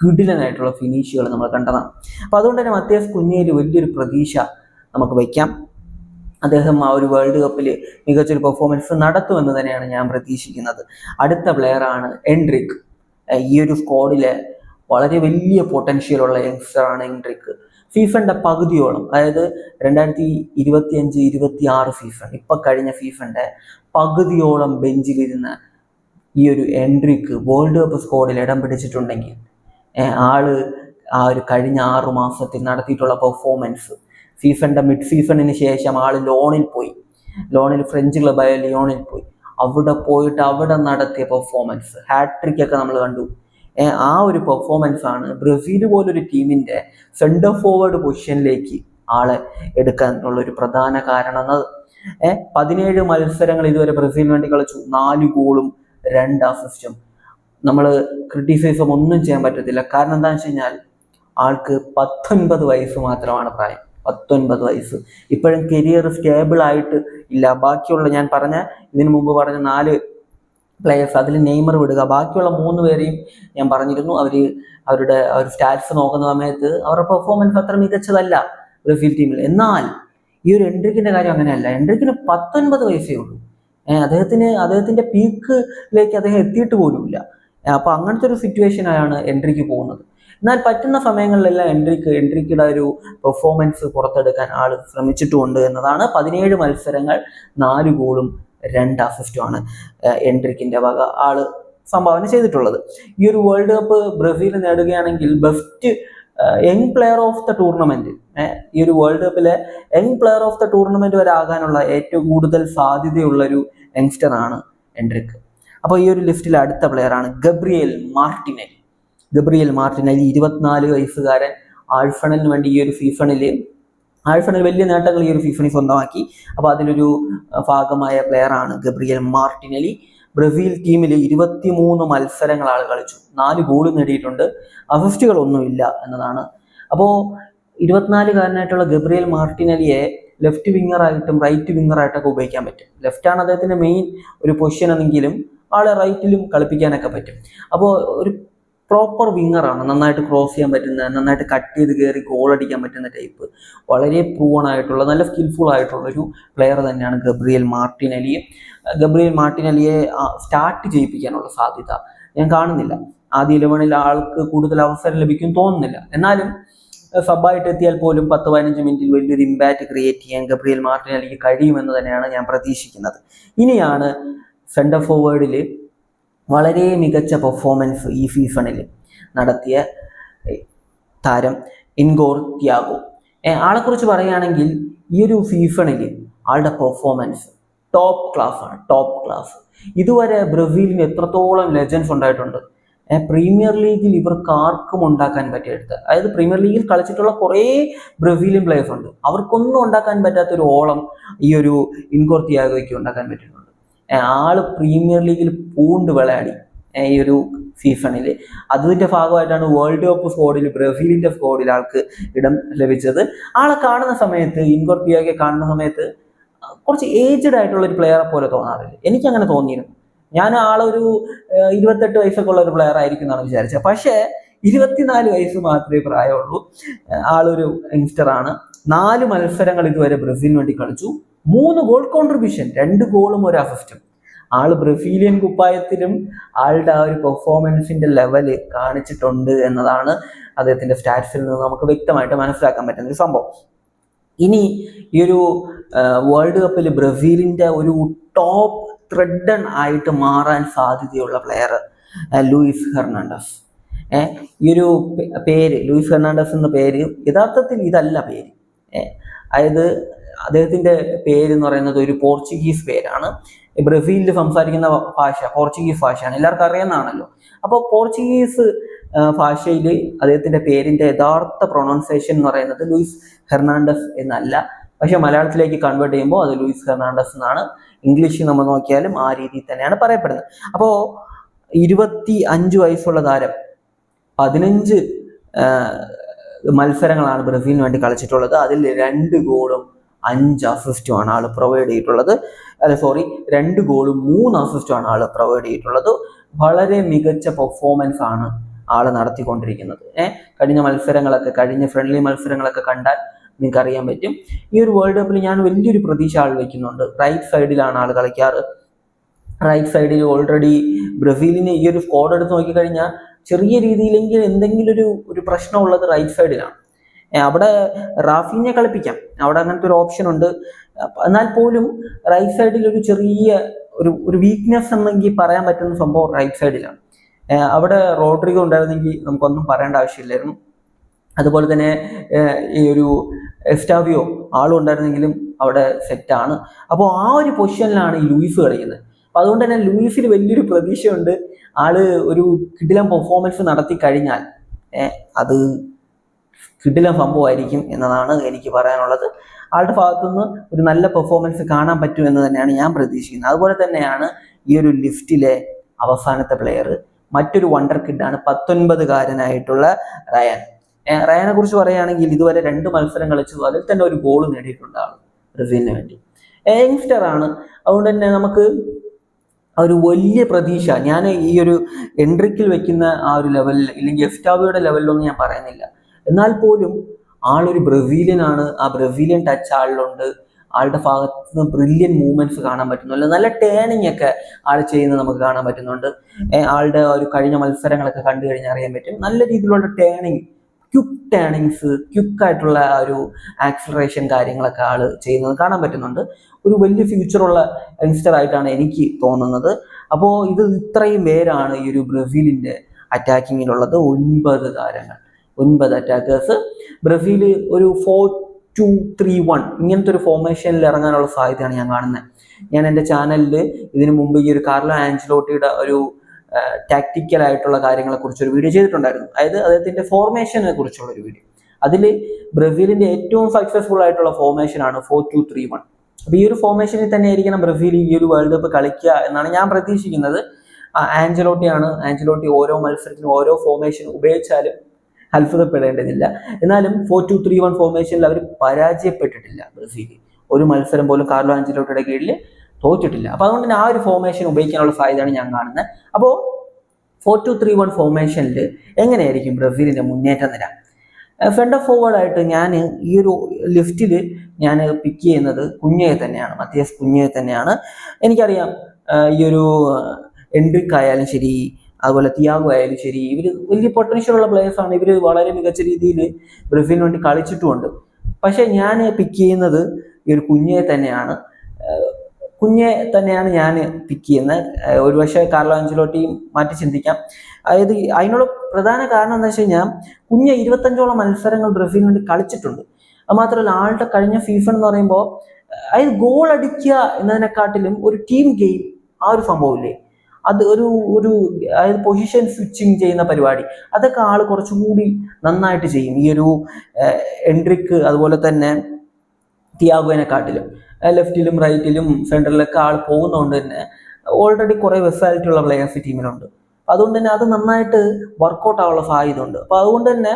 കിടിലനായിട്ടുള്ള ഫിനിഷുകൾ നമ്മൾ കണ്ടതാണ്. അപ്പൊ അതുകൊണ്ട് തന്നെ മത്തേസ് കുഞ്ഞയിൽ വലിയൊരു പ്രതീക്ഷ നമുക്ക് വയ്ക്കാം. അദ്ദേഹം ആ ഒരു വേൾഡ് കപ്പിൽ മികച്ചൊരു പെർഫോമൻസ് നടത്തുമെന്ന് തന്നെയാണ് ഞാൻ പ്രതീക്ഷിക്കുന്നത്. അടുത്ത പ്ലെയറാണ് എൻഡ്രിക്ക്. ഈ ഒരു സ്ക്വാഡിലെ വളരെ വലിയ പൊട്ടൻഷ്യലുള്ള യങ്സ്റ്ററാണ് എൻഡ്രിക്ക്. ഫീഫന്റെ പകുതിയോളം, അതായത് 2025-26 സീസൺ, ഇപ്പൊ കഴിഞ്ഞ സീസണിന്റെ പകുതിയോളം ബെഞ്ചിലിരുന്ന ഈ ഒരു എൻഡ്രിക്ക് വേൾഡ് കപ്പ് സ്ക്വാഡിൽ ഇടം പിടിച്ചിട്ടുണ്ടെങ്കിൽ ആള് ആ ഒരു കഴിഞ്ഞ 6 മാസത്തിൽ നടത്തിയിട്ടുള്ള പെർഫോമൻസ്, ഫീഫന്റെ മിഡ് സീസണിന് ശേഷം ആള് ലോണിൽ ഫ്രഞ്ച് ക്ലബായ ലിയോണിൽ പോയി. അവിടെ പോയിട്ട് അവിടെ നടത്തിയ പെർഫോമൻസ്, ഹാട്രിക് ഒക്കെ നമ്മൾ കണ്ടു. ആ ഒരു പെർഫോമൻസ് ആണ് ബ്രസീൽ പോലൊരു ടീമിന്റെ സെന്റർ ഫോർവേഡ് പൊസിഷനിലേക്ക് ആളെ എടുക്കാനുള്ള ഒരു പ്രധാന കാരണം. 17 മത്സരങ്ങൾ ഇതുവരെ ബ്രസീലിന് വേണ്ടി കളിച്ചു, 4 ഗോളും 2 അസിസ്റ്റും. നമ്മൾ ക്രിട്ടിസൈസും ഒന്നും ചെയ്യാൻ പറ്റത്തില്ല. കാരണം എന്താണെന്ന് വെച്ച് കഴിഞ്ഞാൽ ആൾക്ക് 19 വയസ്സ് മാത്രമാണ് പ്രായം. 19 വയസ്സ്. ഇപ്പോഴും കരിയർ സ്റ്റേബിൾ ആയിട്ട് ഇല്ല. ബാക്കിയുള്ള ഞാൻ ഇതിനു മുമ്പ് പറഞ്ഞ 4 പ്ലെയേഴ്സ്, അതിൽ നെയ്മർ വിടുക, ബാക്കിയുള്ള 3 പേരെയും ഞാൻ പറഞ്ഞിരുന്നു, അവരുടെ സ്റ്റാറ്റ്സ് നോക്കുന്ന സമയത്ത് അവരുടെ പെർഫോമൻസ് അത്ര മികച്ചതല്ല ബ്രസീൽ ടീമിൽ. എന്നാൽ ഈ ഒരു എൻഡ്രിക്കിന്റെ കാര്യം അങ്ങനെയല്ല. എൻഡ്രിക്കിന് 19 വയസ്സേ ഉള്ളൂ. അദ്ദേഹത്തിന്റെ പീക്കിലേക്ക് അദ്ദേഹം എത്തിയിട്ട് പോലുമില്ല. അപ്പൊ അങ്ങനത്തെ ഒരു സിറ്റുവേഷനാണ് എൻട്രിക്ക് പോകുന്നത്. എന്നാൽ പറ്റുന്ന സമയങ്ങളിലെല്ലാം എൻട്രിക്കിയുടെ ഒരു പെർഫോമൻസ് പുറത്തെടുക്കാൻ ആൾ ശ്രമിച്ചിട്ടുമുണ്ട് എന്നതാണ്. 17 മത്സരങ്ങൾ, 4 ഗോളും 2 അസിസ്റ്റുമാണ് എൻട്രിക്കിന്റെ വക ആള് സംഭാവന ചെയ്തിട്ടുള്ളത്. ഈ ഒരു വേൾഡ് കപ്പ് ബ്രസീൽ നേടുകയാണെങ്കിൽ best young player of the tournament, ഈ ഒരു വേൾഡ് കപ്പിലെ young player of the tournament വരെ ആകാനുള്ള ഏറ്റവും കൂടുതൽ സാധ്യതയുള്ള ഒരു യങ്സ്റ്റർ ആണ് എൻട്രിക്ക്. അപ്പോൾ ഈ ഒരു ലിസ്റ്റിലെ അടുത്ത പ്ലെയർ ആണ് ഗബ്രിയേൽ മാർട്ടിനെലി. 24 വയസ്സുകാരൻ. ആഴ്സണലിന് വേണ്ടി ഈ ഒരു സീസണിൽ വലിയ നേട്ടങ്ങൾ ഈ ഒരു സീസണിൽ സ്വന്തമാക്കി. അപ്പോൾ അതിലൊരു ഭാഗമായ പ്ലെയർ ആണ് ഗബ്രിയേൽ മാർട്ടിനെലി. ബ്രസീൽ ടീമിൽ 23 മത്സരങ്ങൾ ആൾ കളിച്ചു, 4 ഗോൾ നേടിയിട്ടുണ്ട്, അസിസ്റ്റുകളൊന്നുമില്ല എന്നതാണ്. അപ്പോൾ 24-കാരനായിട്ടുള്ള ഗബ്രിയേൽ മാർട്ടിനെലിയെ ലെഫ്റ്റ് വിങ്ങറായിട്ടും റൈറ്റ് വിങ്ങറായിട്ടൊക്കെ ഉപയോഗിക്കാൻ പറ്റും. ലെഫ്റ്റാണ് അദ്ദേഹത്തിന്റെ മെയിൻ ഒരു പൊസിഷൻ എന്നെങ്കിലും ആളെ റൈറ്റിലും കളിപ്പിക്കാനൊക്കെ പറ്റും. അപ്പോൾ ഒരു പ്രോപ്പർ വിങ്ങറാണ്. നന്നായിട്ട് ക്രോസ് ചെയ്യാൻ പറ്റുന്ന, നന്നായിട്ട് കട്ട് ചെയ്ത് കയറി ഗോൾ അടിക്കാൻ പറ്റുന്ന ടൈപ്പ്, വളരെ പ്രൂവൺ ആയിട്ടുള്ള, നല്ല സ്കിൽഫുൾ ആയിട്ടുള്ള ഒരു പ്ലെയർ തന്നെയാണ് ഗബ്രിയേൽ മാർട്ടിനെലിയെ സ്റ്റാർട്ട് ചെയ്യിപ്പിക്കാനുള്ള സാധ്യത ഞാൻ കാണുന്നില്ല. ആദ്യ 11-ൽ ആൾക്ക് കൂടുതൽ അവസരം ലഭിക്കും തോന്നുന്നില്ല. എന്നാലും സബായിട്ട് എത്തിയാൽ പോലും 10-15 മിനിറ്റിൽ വലിയൊരു ഇമ്പാക്റ്റ് ക്രിയേറ്റ് ചെയ്യാൻ ഗബ്രിയേൽ മാർട്ടിനെലിക്ക് കഴിയുമെന്ന് തന്നെയാണ് ഞാൻ പ്രതീക്ഷിക്കുന്നത്. ഇനിയാണ് സെന്റർ ഫോർവേഡിൽ വളരെ മികച്ച പെർഫോമൻസ് ഈ സീസണിൽ നടത്തിയ താരം ഇൻഗോർ ത്യാഗോ. ആളെക്കുറിച്ച് പറയുകയാണെങ്കിൽ ഈ ഒരു സീസണിൽ ആളുടെ പെർഫോമൻസ് ടോപ്പ് ക്ലാസ്. ഇതുവരെ ബ്രസീലിന് എത്രത്തോളം ലെജൻസ് ഉണ്ടായിട്ടുണ്ട്. പ്രീമിയർ ലീഗിൽ ഇവർക്ക് ആർക്കും ഉണ്ടാക്കാൻ പറ്റിയെടുത്ത്, അതായത് പ്രീമിയർ ലീഗിൽ കളിച്ചിട്ടുള്ള കുറേ ബ്രസീലിയൻ പ്ലേയേഴ്സ് ഉണ്ട്, അവർക്കൊന്നും ഉണ്ടാക്കാൻ പറ്റാത്തൊരു ഓളം ഈ ഒരു ഇൻഗോർ ത്യാഗോയ്ക്ക് ഉണ്ടാക്കാൻ പറ്റിയിട്ടുണ്ട്. ആള് പ്രീമിയർ ലീഗിൽ പൂണ്ട് വിളയാടി ഈ ഒരു സീസണിൽ. അതിന്റെ ഭാഗമായിട്ടാണ് വേൾഡ് കപ്പ് സ്ക്വാഡിൽ, ബ്രസീലിന്റെ സ്ക്വാഡിൽ ആൾക്ക് ഇടം ലഭിച്ചത്. ആളെ കാണുന്ന സമയത്ത്, ഇൻഗോർ ത്യാഗോയെ കാണുന്ന സമയത്ത് കുറച്ച് ഏജ്ഡ് ആയിട്ടുള്ള ഒരു പ്ലെയറെ പോലെ തോന്നാറില്ല. എനിക്കങ്ങനെ തോന്നിയിരുന്നു. ഞാൻ ആളൊരു 28 വയസ്സൊക്കെ ഉള്ള ഒരു പ്ലെയർ ആയിരിക്കും എന്നാണ് വിചാരിച്ചത്. പക്ഷേ 24 വയസ്സ് മാത്രമേ പ്രായമുള്ളൂ. ആളൊരു യങ്സ്റ്ററാണ്. 4 മത്സരങ്ങൾ ഇതുവരെ ബ്രസീലിന് വേണ്ടി കളിച്ചു, 3 ഗോൾ കോൺട്രിബ്യൂഷൻ, 2 ഗോളും 1 അസിസ്റ്റും. ആള് ബ്രസീലിയൻ കുപ്പായത്തിലും ആളുടെ ആ ഒരു പെർഫോമൻസിന്റെ ലെവല് കാണിച്ചിട്ടുണ്ട് എന്നതാണ് അദ്ദേഹത്തിന്റെ സ്റ്റാറ്റ്സിൽ നിന്ന് നമുക്ക് വ്യക്തമായിട്ട് മനസ്സിലാക്കാൻ പറ്റുന്ന ഒരു സംഭവം. ഇനി ഈ ഒരു വേൾഡ് കപ്പിൽ ബ്രസീലിന്റെ ഒരു ടോപ്പ് ത്രെഡൺ ആയിട്ട് മാറാൻ സാധ്യതയുള്ള പ്ലെയർ ലൂയിസ് ഹെർണാണ്ടസ്. ഈ ഒരു പേര്, ലൂയിസ് ഹെർണാണ്ടസ് എന്ന പേര് യഥാർത്ഥത്തിൽ ഇതല്ല പേര്. അതായത് അദ്ദേഹത്തിന്റെ പേര് എന്ന് പറയുന്നത് ഒരു പോർച്ചുഗീസ് പേരാണ്. ബ്രസീലിൽ സംസാരിക്കുന്ന ഭാഷ പോർച്ചുഗീസ് ഭാഷയാണ്, എല്ലാവർക്കും അറിയാവുന്നതാണല്ലോ. അപ്പോൾ പോർച്ചുഗീസ് ഭാഷയിൽ അദ്ദേഹത്തിന്റെ പേരിന്റെ യഥാർത്ഥ പ്രൊണൗൺസിയേഷൻ എന്ന് പറയുന്നത് ലൂയിസ് ഹെർണാണ്ടസ് എന്നല്ല. പക്ഷെ മലയാളത്തിലേക്ക് കൺവേർട്ട് ചെയ്യുമ്പോൾ അത് ലൂയിസ് ഹെർണാണ്ടസ് എന്നാണ്. ഇംഗ്ലീഷിൽ നമ്മൾ നോക്കിയാലും ആ രീതിയിൽ തന്നെയാണ് പറയപ്പെടുന്നത്. അപ്പോൾ 25 വയസ്സുള്ള താരം 15 മത്സരങ്ങളാണ് ബ്രസീലിന് വേണ്ടി കളിച്ചിട്ടുള്ളത്. അതിൽ 2 ഗോളും 5 അസിസ്റ്റും ആണ് ആൾ പ്രൊവൈഡ് ചെയ്തിട്ടുള്ളത്. 2 ഗോളും 3 അസിസ്റ്റും ആണ് ആൾ പ്രൊവൈഡ് ചെയ്തിട്ടുള്ളത്. വളരെ മികച്ച പെർഫോമൻസ് ആണ് ആള് നടത്തിക്കൊണ്ടിരിക്കുന്നത്. കഴിഞ്ഞ ഫ്രണ്ട്ലി മത്സരങ്ങളൊക്കെ കണ്ടാൽ നിങ്ങൾക്ക് അറിയാൻ പറ്റും. ഈ ഒരു വേൾഡ് കപ്പിൽ ഞാൻ വലിയൊരു പ്രതീക്ഷ ആൾ വെക്കുന്നുണ്ട്. റൈറ്റ് സൈഡിലാണ് ആൾ കളിക്കാറ്. റൈറ്റ് സൈഡിൽ ഓൾറെഡി ബ്രസീലിന് ഈ ഒരു സ്ക്വാഡ് എടുത്ത് നോക്കിക്കഴിഞ്ഞാൽ ചെറിയ രീതിയിലെങ്കിൽ എന്തെങ്കിലും ഒരു പ്രശ്നമുള്ളത് റൈറ്റ് സൈഡിലാണ്. അവിടെ റാഫീനെ കളിപ്പിക്കാം, അവിടെ അങ്ങനത്തെ ഒരു ഓപ്ഷൻ ഉണ്ട്. എന്നാൽ പോലും റൈറ്റ് സൈഡിൽ ഒരു ചെറിയ ഒരു വീക്ക്നെസ് എന്നെങ്കിൽ പറയാൻ പറ്റുന്ന സംഭവം റൈറ്റ് സൈഡിലാണ്. അവിടെ റോഡ്രിഗോ ഉണ്ടായിരുന്നെങ്കിൽ നമുക്കൊന്നും പറയേണ്ട ആവശ്യമില്ലായിരുന്നു. അതുപോലെ തന്നെ ഈ ഒരു എസ്റ്റാവിയോ ആളും ഉണ്ടായിരുന്നെങ്കിലും അവിടെ സെറ്റാണ്. അപ്പോൾ ആ ഒരു പൊസിഷനിലാണ് ഈ ലൂയിസ് കളിക്കുന്നത്. അപ്പൊ അതുകൊണ്ട് തന്നെ ലൂയിസിൽ വലിയൊരു പ്രതീക്ഷയുണ്ട്. ആള് ഒരു കിടിലം പെർഫോമൻസ് നടത്തി കഴിഞ്ഞാൽ അത് കിടിലം സംഭവമായിരിക്കും എന്നതാണ് എനിക്ക് പറയാനുള്ളത്. ആളുടെ ഭാഗത്തുനിന്ന് ഒരു നല്ല പെർഫോമൻസ് കാണാൻ പറ്റും എന്ന് തന്നെയാണ് ഞാൻ പ്രതീക്ഷിക്കുന്നത്. അതുപോലെ തന്നെയാണ് ഈ ഒരു ലിസ്റ്റിലെ അവസാനത്തെ പ്ലെയർ, മറ്റൊരു വണ്ടർ കിഡാണ് 19-കാരനായിട്ടുള്ള റയാൻ. റയാനെ കുറിച്ച് പറയുകയാണെങ്കിൽ ഇതുവരെ 2 മത്സരം കളിച്ചു, അതിൽ തന്നെ ഒരു ഗോൾ നേടിയിട്ടുണ്ട് ആൾ ബ്രസീലിന് വേണ്ടി. യങ്സ്റ്റർ ആണ്. അതുകൊണ്ട് തന്നെ നമുക്ക് ഒരു വലിയ പ്രതീക്ഷ ഞാൻ ഈ ഒരു എൻട്രിക്കിൽ വെക്കുന്ന ആ ഒരു ലെവലിൽ, ഇല്ലെങ്കിൽ എസ്റ്റാവിയുടെ ലെവലിലൊന്നും ഞാൻ പറയുന്നില്ല. എന്നാൽ പോലും ആളൊരു ബ്രസീലിയനാണ്. ആ ബ്രസീലിയൻ ടച്ച് ആളിലുണ്ട്. ആളുടെ ഭാഗത്ത് നിന്ന് ബ്രില്യൻ മൂവ്മെന്റ്സ് കാണാൻ പറ്റുന്നുണ്ട്. നല്ല ടേണിംഗ് ഒക്കെ ആൾ ചെയ്യുന്നത് നമുക്ക് കാണാൻ പറ്റുന്നുണ്ട്. ആളുടെ ഒരു കഴിഞ്ഞ മത്സരങ്ങളൊക്കെ കണ്ടു കഴിഞ്ഞാൽ അറിയാൻ പറ്റും. നല്ല രീതിയിലുള്ള ടേണിങ്, ടേണിങ്സ്, ക്വിക്കായിട്ടുള്ള ഒരു ആക്സിലറേഷൻ കാര്യങ്ങളൊക്കെ ആൾ ചെയ്യുന്നത് കാണാൻ പറ്റുന്നുണ്ട്. ഒരു വലിയ ഫ്യൂച്ചറുള്ള യങ്സ്റ്റർ ആയിട്ടാണ് എനിക്ക് തോന്നുന്നത്. അപ്പോൾ ഇത്രയും പേരാണ് ഈ ഒരു ബ്രസീലിന്റെ അറ്റാക്കിങ്ങിലുള്ളത്. 9 താരങ്ങൾ, 9 അറ്റാക്കേഴ്സ്. ബ്രസീൽ ഒരു 4-2-3-1 ഇങ്ങനത്തെ ഒരു ഫോർമേഷനിൽ ഇറങ്ങാനുള്ള സാധ്യതയാണ് ഞാൻ കാണുന്നത്. ഞാൻ എൻ്റെ ചാനലിൽ ഇതിനു മുമ്പ് ഈ ഒരു കാർലോ ആഞ്ചലോട്ടിയുടെ ഒരു ടാക്ടിക്കൽ ആയിട്ടുള്ള കാര്യങ്ങളെ കുറിച്ച് ഒരു വീഡിയോ ചെയ്തിട്ടുണ്ടായിരുന്നു. അതായത് അദ്ദേഹത്തിന്റെ ഫോർമേഷനെ കുറിച്ചുള്ള ഒരു വീഡിയോ. അതിൽ ബ്രസീലിന്റെ ഏറ്റവും സക്സസ്ഫുൾ ആയിട്ടുള്ള ഫോർമേഷൻ ആണ് 4-2-3-1. അപ്പൊ ഈ ഒരു ഫോർമേഷനിൽ തന്നെ ആയിരിക്കണം ബ്രസീൽ ഈ ഒരു വേൾഡ് കപ്പ് കളിക്കുക എന്നാണ് ഞാൻ പ്രതീക്ഷിക്കുന്നത്. ആഞ്ചലോട്ടി ഓരോ മത്സരത്തിനും ഓരോ ഫോർമേഷൻ ഉപയോഗിച്ചാലും അത്ഭുതപ്പെടേണ്ടതില്ല. എന്നാലും 4-2-3-1 ഫോർമേഷനിൽ അവർ പരാജയപ്പെട്ടിട്ടില്ല. ബ്രസീൽ ഒരു മത്സരം പോലും കാർലോ ആഞ്ചലോട്ടിയുടെ കീഴിൽ തോറ്റിട്ടില്ല. അപ്പൊ അതുകൊണ്ട് തന്നെ ആ ഒരു ഫോർമേഷൻ ഉപയോഗിക്കാനുള്ള സാധ്യതയാണ് ഞാൻ കാണുന്നത്. അപ്പോൾ 4-2-3-1 ഫോർമേഷനിൽ എങ്ങനെയായിരിക്കും ബ്രസീലിന്റെ മുന്നേറ്റം നിര? സെന്റർ ഫോർവേഡ് ആയിട്ട് ഞാൻ ഈ ഒരു ലിസ്റ്റിൽ ഞാൻ പിക്ക് ചെയ്യുന്നത് കുഞ്ഞയെ തന്നെയാണ്, മത്തിയാസ് കുഞ്ഞയെ തന്നെയാണ്. എനിക്കറിയാം ഈ ഒരു എൻട്രിക് ആയാലും ശരി, അതുപോലെ തിയാഗോ ആയാലും ശരി, ഇവർ വലിയ പൊട്ടൻഷ്യൽ ഉള്ള പ്ലേയേഴ്സ് ആണ്. ഇവർ വളരെ മികച്ച രീതിയിൽ ബ്രസീലിന് വേണ്ടി കളിച്ചിട്ടുമുണ്ട്. പക്ഷെ ഞാൻ പിക്ക് ചെയ്യുന്നത് ഈ ഒരു കുഞ്ഞയെ തന്നെയാണ് ഞാൻ പിക്ക് ചെയ്യുന്നത്. ഒരുപക്ഷെ കാർലോ ആഞ്ചലോട്ടിയും മാറ്റി ചിന്തിക്കാം. അതായത് അതിനുള്ള പ്രധാന കാരണം എന്താ വെച്ച് കഴിഞ്ഞാൽ കുഞ്ഞ് 25ഓളം മത്സരങ്ങൾ ബ്രസീലിന് വേണ്ടി കളിച്ചിട്ടുണ്ട്. അത് മാത്രമല്ല ആളുടെ കഴിഞ്ഞ സീസൺ എന്ന് പറയുമ്പോൾ അതായത് ഗോൾ അടിക്കുക എന്നതിനെക്കാട്ടിലും ഒരു ടീം ഗെയിം, ആ ഒരു സംഭവമില്ലേ, അത് അതായത് പൊസിഷൻ സ്വിച്ചിങ് ചെയ്യുന്ന പരിപാടി, അതൊക്കെ ആൾ കുറച്ചുകൂടി നന്നായിട്ട് ചെയ്യും ഈ ഒരു എൻട്രിക്ക് അതുപോലെ തന്നെ തിയാഗോനെക്കാട്ടിലും. ലെഫ്റ്റിലും റൈറ്റിലും സെൻട്രലിലൊക്കെ ആൾ പോകുന്നതുകൊണ്ട് തന്നെ ഓൾറെഡി കുറെ വെസാലിറ്റി ഉള്ള പ്ലേയേഴ്സ് ടീമിലുണ്ട്. അതുകൊണ്ട് തന്നെ അത് നന്നായിട്ട് വർക്കൗട്ട് ആവാനുള്ള സാധ്യത ഉണ്ട്. അപ്പൊ അതുകൊണ്ട് തന്നെ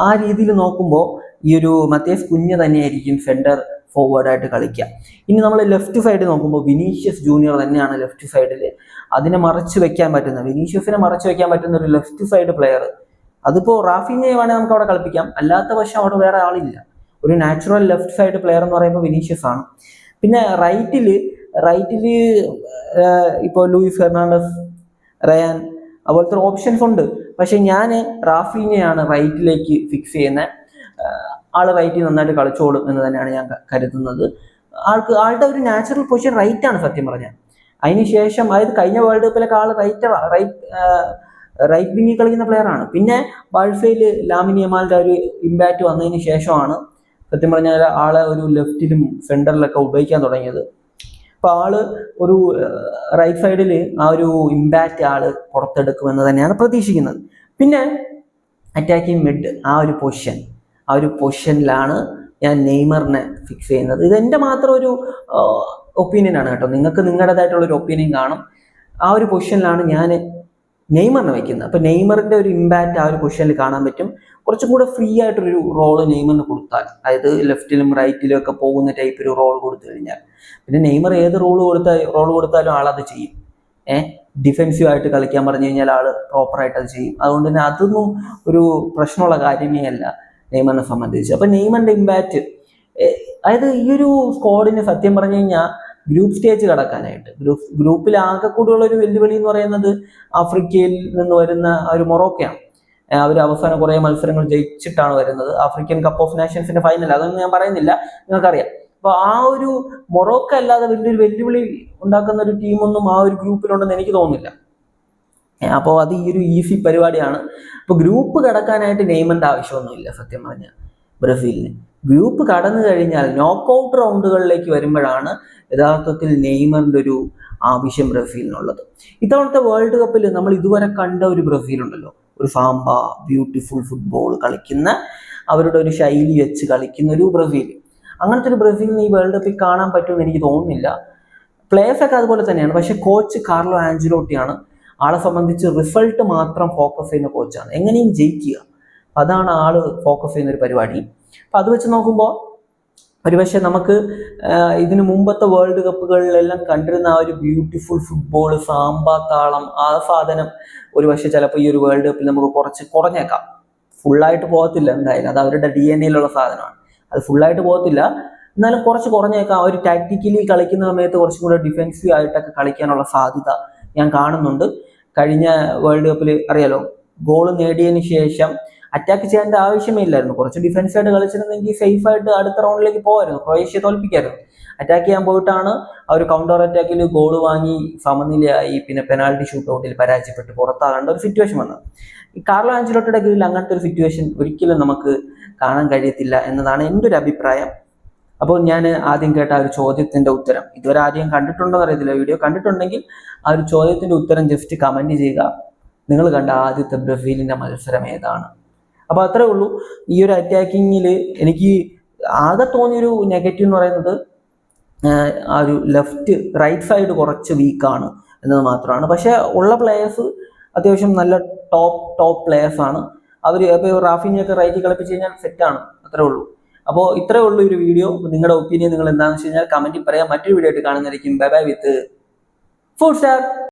ആ രീതിയിൽ നോക്കുമ്പോൾ ഈ ഒരു മത്തിയാസ് കുഞ്ഞ് തന്നെയായിരിക്കും സെന്റർ ഫോർവേഡായിട്ട് കളിക്കുക. ഇനി നമ്മൾ ലെഫ്റ്റ് സൈഡ് നോക്കുമ്പോൾ വിനീഷ്യസ് ജൂനിയർ തന്നെയാണ് ലെഫ്റ്റ് സൈഡിൽ. വിനീഷ്യസിനെ മറച്ചു വെക്കാൻ പറ്റുന്ന ഒരു ലെഫ്റ്റ് സൈഡ് പ്ലെയർ, അതിപ്പോ റാഫീനെ വേണേൽ നമുക്ക് അവിടെ കളിപ്പിക്കാം. അല്ലാത്ത പക്ഷം അവിടെ വേറെ ആളില്ല. ഒരു നാച്ചുറൽ ലെഫ്റ്റ് സൈഡ് പ്ലെയർ എന്ന് പറയുമ്പോൾ വിനീഷ്യസ് ആണ്. പിന്നെ റൈറ്റില് ഇപ്പോൾ ലൂയിസ് ഹെർണാണ്ടസ്, റയാൻ, അതുപോലത്തെ ഓപ്ഷൻസ് ഉണ്ട്. പക്ഷെ ഞാൻ റാഫീനെയാണ് റൈറ്റിലേക്ക് ഫിക്സ് ചെയ്യുന്നത്. ആള് റൈറ്റിൽ നന്നായിട്ട് കളിച്ചോളും എന്ന് തന്നെയാണ് ഞാൻ കരുതുന്നത്. ആളുടെ ഒരു നാച്ചുറൽ പൊസിഷൻ റൈറ്റ് ആണ് സത്യം പറഞ്ഞാൽ. അതിനുശേഷം അതായത് കഴിഞ്ഞ വേൾഡ് കപ്പിലൊക്കെ ആള് റൈറ്റ് വിങ്ങിൽ കളിക്കുന്ന പ്ലെയർ ആണ്. പിന്നെ ബാഴ്സയിൽ ലാമിൻ യമാലിന്റെ ഒരു ഇമ്പാക്റ്റ് വന്നതിന് ശേഷമാണ് സത്യം പറഞ്ഞാൽ ആളെ ഒരു ലെഫ്റ്റിലും സെന്ററിലൊക്കെ ഉപയോഗിക്കാൻ തുടങ്ങിയത്. അപ്പോൾ ആള് ഒരു റൈറ്റ് സൈഡിൽ ആ ഒരു ഇമ്പാക്റ്റ് ആള് പുറത്തെടുക്കുമെന്ന് തന്നെയാണ് പ്രതീക്ഷിക്കുന്നത്. പിന്നെ അറ്റാക്കിംഗ് മിഡ് ആ ഒരു പൊസിഷനിലാണ് ഞാൻ നെയ്മറിനെ ഫിക്സ് ചെയ്യുന്നത്. ഇത് എൻ്റെ മാത്രം ഒരു ഒപ്പീനിയൻ ആണ് കേട്ടോ, നിങ്ങൾക്ക് നിങ്ങളുടേതായിട്ടുള്ള ഒരു ഒപ്പീനിയൻ കാണും. ആ ഒരു പൊസിഷനിലാണ് ഞാൻ നെയ്മറിനെ വയ്ക്കുന്നത്. അപ്പോൾ നെയ്മറിന്റെ ഒരു ഇമ്പാക്റ്റ് ആ ഒരു പൊസിഷനിൽ കാണാൻ പറ്റും. കുറച്ചും കൂടെ ഫ്രീ ആയിട്ടൊരു റോള് നെയ്മറിന് കൊടുത്താൽ, അതായത് ലെഫ്റ്റിലും റൈറ്റിലും ഒക്കെ പോകുന്ന ടൈപ്പ് ഒരു റോൾ കൊടുത്തു കഴിഞ്ഞാൽ, പിന്നെ നെയ്മർ ഏത് റോൾ കൊടുത്താലും ആളത് ചെയ്യും. ഡിഫെൻസീവ് ആയിട്ട് കളിക്കാൻ പറഞ്ഞു കഴിഞ്ഞാൽ ആള് പ്രോപ്പറായിട്ട് അത് ചെയ്യും. അതുകൊണ്ട് തന്നെ അതൊന്നും ഒരു പ്രശ്നമുള്ള കാര്യമേ അല്ല നെയ്മറിനെ സംബന്ധിച്ച്. അപ്പൊ നെയ്മറിന്റെ ഇമ്പാക്റ്റ്, അതായത് ഈ ഒരു സ്ക്വാഡിന് സത്യം പറഞ്ഞു കഴിഞ്ഞാൽ ഗ്രൂപ്പ് സ്റ്റേജ് കടക്കാനായിട്ട്, ഗ്രൂപ്പിൽ ആകെ കൂടിയുള്ള ഒരു വെല്ലുവിളി എന്ന് പറയുന്നത് ആഫ്രിക്കയിൽ നിന്ന് വരുന്ന ഒരു മൊറോക്കയാണ്. അവർ അവസാനം കുറെ മത്സരങ്ങൾ ജയിച്ചിട്ടാണ് വരുന്നത്. ആഫ്രിക്കൻ കപ്പ് ഓഫ് നേഷൻസിന്റെ ഫൈനൽ, അതൊന്നും ഞാൻ പറയുന്നില്ല, നിങ്ങൾക്കറിയാം. അപ്പൊ ആ ഒരു മൊറോക്ക അല്ലാതെ വലിയൊരു വെല്ലുവിളി ഉണ്ടാക്കുന്ന ഒരു ടീമൊന്നും ആ ഒരു ഗ്രൂപ്പിലുണ്ടെന്ന് എനിക്ക് തോന്നുന്നില്ല. അപ്പോൾ അത് ഈ ഒരു ഈസി പരിപാടിയാണ്. അപ്പോൾ ഗ്രൂപ്പ് കടക്കാനായിട്ട് നെയ്മറിന്റെ ആവശ്യമൊന്നുമില്ല സത്യം പറഞ്ഞാൽ ബ്രസീലിന്. ഗ്രൂപ്പ് കടന്നു കഴിഞ്ഞാൽ നോക്കൗട്ട് റൗണ്ടുകളിലേക്ക് വരുമ്പോഴാണ് യഥാർത്ഥത്തിൽ നെയ്മറിന്റെ ഒരു ആവശ്യം ബ്രസീലിനുള്ളത്. ഇത്തവണത്തെ വേൾഡ് കപ്പിൽ നമ്മൾ ഇതുവരെ കണ്ട ഒരു ബ്രസീൽ ഉണ്ടല്ലോ, ഒരു സാമ്പ ബ്യൂട്ടിഫുൾ ഫുട്ബോൾ കളിക്കുന്ന, അവരുടെ ഒരു ശൈലി വെച്ച് കളിക്കുന്ന ഒരു ബ്രസീൽ, അങ്ങനത്തെ ഒരു ബ്രസീലിന് ഈ വേൾഡ് കപ്പിൽ കാണാൻ പറ്റുമെന്ന് എനിക്ക് തോന്നുന്നില്ല. പ്ലേയേഴ്സ് ഒക്കെ അതുപോലെ തന്നെയാണ്. പക്ഷെ കോച്ച് കാർലോ ആഞ്ചലോട്ടിയാണ്. ആളെ സംബന്ധിച്ച് റിസൾട്ട് മാത്രം ഫോക്കസ് ചെയ്യുന്ന കോച്ചാണ്. എങ്ങനെയും ജയിക്കുക, അതാണ് ആള് ഫോക്കസ് ചെയ്യുന്ന ഒരു പരിപാടി. അപ്പൊ അത് വെച്ച് നോക്കുമ്പോൾ ഒരുപക്ഷെ നമുക്ക് ഇതിനു മുമ്പത്തെ വേൾഡ് കപ്പുകളിലെല്ലാം കണ്ടിരുന്ന ആ ഒരു ബ്യൂട്ടിഫുൾ ഫുട്ബോൾ, സാമ്പാ താളം, ആ സാധനം ഒരുപക്ഷെ ചിലപ്പോൾ ഈ ഒരു വേൾഡ് കപ്പിൽ നമുക്ക് കുറച്ച് കുറഞ്ഞേക്കാം. ഫുള്ളായിട്ട് പോകത്തില്ല എന്തായാലും, അത് അവരുടെ DNA യിലുള്ള സാധനമാണ്, അത് ഫുള്ളായിട്ട് പോകത്തില്ല. എന്നാലും കുറച്ച് കുറഞ്ഞേക്കാം. അവർ ടാക്ടിക്കലി കളിക്കുന്ന സമയത്ത് കുറച്ചും കൂടെ ഡിഫെൻസീവ് ആയിട്ടൊക്കെ കളിക്കാനുള്ള സാധ്യത ഞാൻ കാണുന്നുണ്ട്. കഴിഞ്ഞ വേൾഡ് കപ്പിൽ അറിയാലോ, ഗോൾ നേടിയതിന് ശേഷം അറ്റാക്ക് ചെയ്യേണ്ട ആവശ്യമേ ഇല്ലായിരുന്നു. കുറച്ച് ഡിഫൻസായിട്ട് കളിച്ചിരുന്നെങ്കിൽ സേഫ് ആയിട്ട് അടുത്ത റൗണ്ടിലേക്ക് പോകായിരുന്നു, ക്രൊയേഷ്യ തോൽപ്പിക്കായിരുന്നു. അറ്റാക്ക് ചെയ്യാൻ പോയിട്ടാണ് ആ ഒരു കൗണ്ടർ അറ്റാക്കിൽ ഗോൾ വാങ്ങി സമനിലയായി, പിന്നെ പെനാൽറ്റി ഷൂട്ട് ഔട്ടിൽ പരാജയപ്പെട്ട് പുറത്താകേണ്ട ഒരു സിറ്റുവേഷൻ വന്നത്. ഈ കാർലോ ആഞ്ചലോട്ടിയുടെ കീഴിൽ അങ്ങനത്തെ ഒരു സിറ്റുവേഷൻ ഒരിക്കലും നമുക്ക് കാണാൻ കഴിയത്തില്ല എന്നതാണ് എൻ്റെ ഒരു അഭിപ്രായം. അപ്പോൾ ഞാൻ ആദ്യം കേട്ട ആ ഒരു ചോദ്യത്തിന്റെ ഉത്തരം, ഇതുവരെ ആദ്യം കണ്ടിട്ടുണ്ടോ എന്നറിയത്തില്ല, വീഡിയോ കണ്ടിട്ടുണ്ടെങ്കിൽ ആ ഒരു ചോദ്യത്തിന്റെ ഉത്തരം ജസ്റ്റ് കമന്റ് ചെയ്യുക. നിങ്ങൾ കണ്ട ആദ്യത്തെ ബ്രസീലിന്റെ മത്സരം ഏതാണ്? അപ്പൊ അത്രേ ഉള്ളൂ. ഈ ഒരു അറ്റാക്കിങ്ങിൽ എനിക്ക് ആകെ തോന്നിയൊരു നെഗറ്റീവ് എന്ന് പറയുന്നത് ആ ഒരു റൈറ്റ് സൈഡ് കുറച്ച് വീക്കാണ് എന്നത് മാത്രമാണ്. പക്ഷെ ഉള്ള പ്ലേയേഴ്സ് അത്യാവശ്യം നല്ല ടോപ്പ് പ്ലേയേഴ്സ് ആണ്. അവർ ഇപ്പോൾ റാഫിനെയൊക്കെ റൈറ്റിൽ കളിപ്പിച്ച് കഴിഞ്ഞാൽ സെറ്റാണ്. അത്രേ ഉള്ളൂ. അപ്പോൾ ഇത്രേ ഉള്ളൂ ഒരു വീഡിയോ. നിങ്ങളുടെ ഒപ്പീനിയൻ നിങ്ങൾ എന്താണെന്ന് വെച്ച് കഴിഞ്ഞാൽ കമന്റിൽ പറയാം. മറ്റൊരു വീഡിയോ ആയിട്ട് കാണുന്നതായിരിക്കും. ബൈ ബൈ വിത്ത് ഫുഡ് സ്റ്റാർ.